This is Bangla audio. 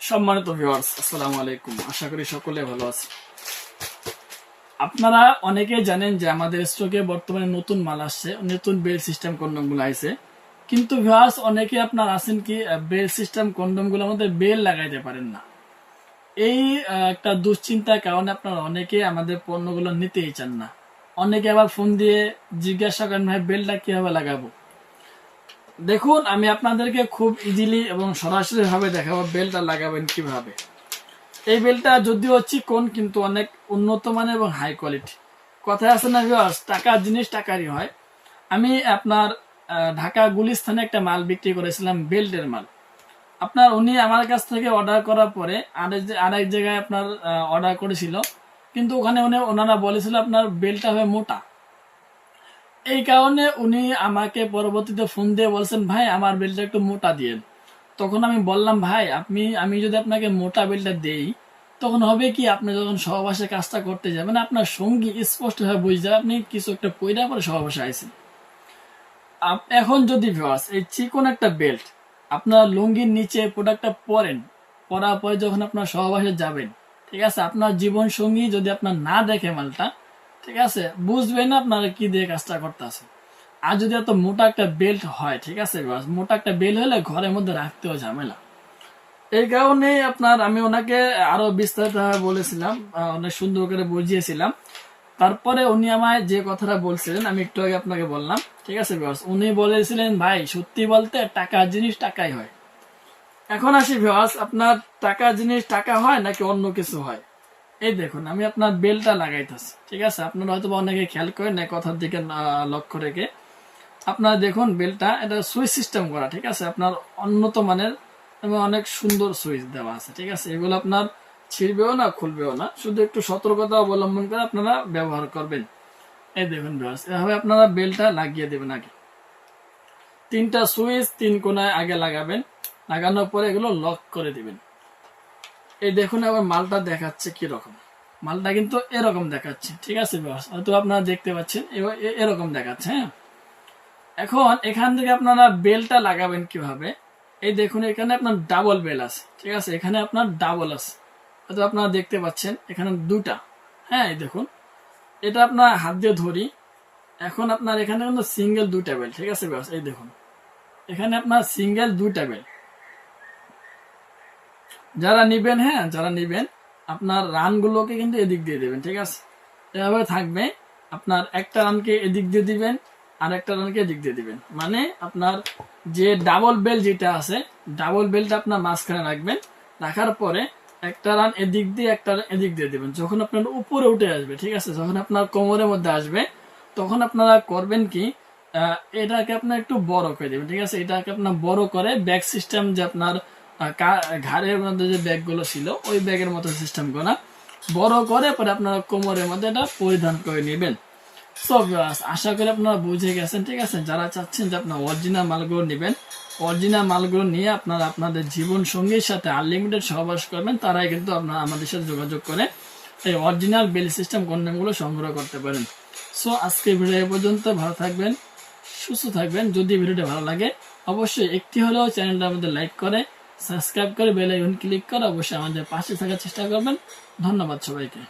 সম্মানিত ভিউয়ার্স, আসসালামু আলাইকুম। আশা করি সকলে ভালো আছে। আপনারা অনেকেই জানেন যে আমাদের স্টকে বর্তমানে নতুন মাল আসছে, নতুন বেল সিস্টেম কন্ডম গুলো আইছে। কিন্তু ভিউয়ার্স, অনেকে আপনার আছেন কি বেল সিস্টেম কন্ডম গুলোর মধ্যে বেল লাগাইতে পারেন না। এই একটা দুশ্চিন্তার কারণে আপনারা অনেকে আমাদের পণ্যগুলো নিতেই চান না। অনেকে আবার ফোন দিয়ে জিজ্ঞাসা করেন, ভাই বেলটা কিভাবে লাগাবো। দেখুন, আমি আপনাদেরকে খুব ইজিলি এবং সরাসরি ভাবে দেখাবো বেলটা লাগাবেন কিভাবে। এই বেলটা যদিও চিকন, কিন্তু অনেক উন্নত মানের এবং হাই কোয়ালিটি। কথায় আছে না ভিউয়ার্স, টাকার জিনিস টাকারই হয়। আমি আপনার ঢাকা গুলিস্তানে একটা মাল বিক্রি করেছিলাম, বেল্টের মাল। আপনার উনি আমার কাছ থেকে অর্ডার করার পরে আরেক জায়গায় আপনার অর্ডার করেছিল, কিন্তু ওখানে ওনারা বলেছিল আপনার বেলটা হবে মোটা। এই কারণে উনি আমাকে পরবর্তীতে ফোন দিয়ে বলছেন, ভাই আমার বেলটা একটু মোটা দিয়েন। তখন আমি বললাম, ভাই আমি যদি আপনাকে মোটা বেলটা দেই, তখন হবে কি, আপনি যখন সহবাসে কাজটা করতে যাবেন আপনার সঙ্গী স্পষ্টভাবে বুঝতে যাবে আপনি কিছু একটা পয়দা পরে সহবাসে আইছেন। এখন যদি ভিউয়ার্স এই চিকন একটা বেল্ট আপনার লুঙ্গির নিচে প্রোডাক্টটা পরার পরে যখন আপনার সহবাসে যাবেন, ঠিক আছে, আপনার জীবন সঙ্গী যদি আপনার না দেখে মালটা, ঠিক আছে, বুঝবেন না আপনারা কি দিয়ে কাজটা করতে আছে। আর যদি এত মোটা একটা বেল্ট হয়, ঠিক আছে, মোটা একটা বেল্ট হলে ঘরের মধ্যে রাখতেও ঝামেলা। এই কারণে আপনার আমি ওনাকে আরো বিস্তারিত বলেছিলাম, অনেক সুন্দর করে বুঝিয়েছিলাম। তারপরে উনি আমায় যে কথাটা বলছিলেন আমি একটু আগে আপনাকে বললাম, ঠিক আছে ভিউয়ার্স, উনি বলেছিলেন, ভাই সত্যি বলতে টাকার জিনিস টাকাই হয়। এখন আসি ভিউয়ার্স, আপনার টাকার জিনিস টাকা হয় নাকি অন্য কিছু হয়। এই দেখুন, আমি আপনার বেলটা লাগাইতেছি, ঠিক আছে, আপনারা হয়তো অনেকে খেয়াল করেন না, কথার দিকে লক্ষ্য রেখে। আপনার দেখুন বেলটা, এটা সুইচ সিস্টেম করা, ঠিক আছে, আপনার উন্নত মানের এবং অনেক সুন্দর সুইচ দেওয়া আছে, ঠিক আছে। এগুলো আপনার ছিড়বেও না, খুলবেও না, শুধু একটু সতর্কতা অবলম্বন করে আপনারা ব্যবহার করবেন। এই দেখুন ভিউয়ার্স, এভাবে আপনারা বেলটা লাগিয়ে দেবেন। আগে তিনটা সুইচ তিন কোণায় আগে লাগাবেন, লাগানোর পরে এগুলো লক করে দিবেন। এই দেখুন আবার মালটা দেখাচ্ছে কিরকম। মালটা কিন্তু এরকম দেখাচ্ছে, ঠিক আছে ভিউয়ার্স, হয়তো আপনারা দেখতে পাচ্ছেন এরকম দেখাচ্ছে। হ্যাঁ, এখন এখান থেকে আপনারা বেলটা লাগাবেন কিভাবে। এই দেখুন, এখানে আপনার ডাবল বেল আছে, ঠিক আছে, এখানে আপনার ডাবল আছে, হয়তো আপনারা দেখতে পাচ্ছেন এখানে দুটা। হ্যাঁ, এই দেখুন, এটা আপনার হাত দিয়ে ধরি। এখন আপনার এখানে কিন্তু সিঙ্গেল দুইটা বেল, ঠিক আছে ব্যাস। এই দেখুন, এখানে আপনার সিঙ্গেল দুইটা বেল। যারা নিবেন, হ্যাঁ যারা নিবেন, আপনার রানগুলোকে কিন্তু এদিক দিয়ে দেবেন, ঠিক আছে, এভাবে থাকবে। আপনার একটা রানকে এদিক দিয়ে দিবেন, আর একটা রানকে এদিক দিয়ে দিবেন, মানে আপনার যে ডাবল বেল যেটা আছে, ডাবল বেলটা আপনার মাঝখানে রাখবেন। রাখার পরে একটা রান এদিক দিয়ে একটা রান এদিক দিয়ে দিবেন। যখন আপনার উপরে উঠে আসবে, ঠিক আছে, যখন আপনার কোমরের মধ্যে আসবে, তখন আপনারা করবেন কি, এটাকে আপনার একটু বড় করে দেবেন, ঠিক আছে, এটাকে আপনার বড় করে ব্যাগ সিস্টেম, যে আপনার ঘাড়ের মধ্যে যে ব্যাগ গুলো ছিল ওই ব্যাগের মতো সিস্টেম করা, বড় করে পরে আপনারা কোমরের মধ্যে এটা পরিধান করে নেবেন। সব আশা করি আপনারা বুঝে গেছেন, ঠিক আছে। যারা চাচ্ছেন যে আপনার অরিজিনাল মালগুলো নেবেন, অরিজিনাল মালগুলো নিয়ে আপনারা আপনাদের জীবন সঙ্গীর সাথে আনলিমিটেড সহবাস করবেন, তারাই কিন্তু আপনারা আমাদের সাথে যোগাযোগ করে এই অরিজিনাল বেল সিস্টেম কন্ডোমগুলো সংগ্রহ করতে পারেন। সো আজকে ভিডিও এ পর্যন্ত। ভালো থাকবেন, সুস্থ থাকবেন। যদি ভিডিওটা ভালো লাগে অবশ্যই একটি হলেও চ্যানেলটা আমাদের লাইক করে সাবস্ক্রাইব করে বেল আইকন ক্লিক করে অবশ্যই আমাদের পাশে থাকার চেষ্টা করবেন। ধন্যবাদ সবাইকে।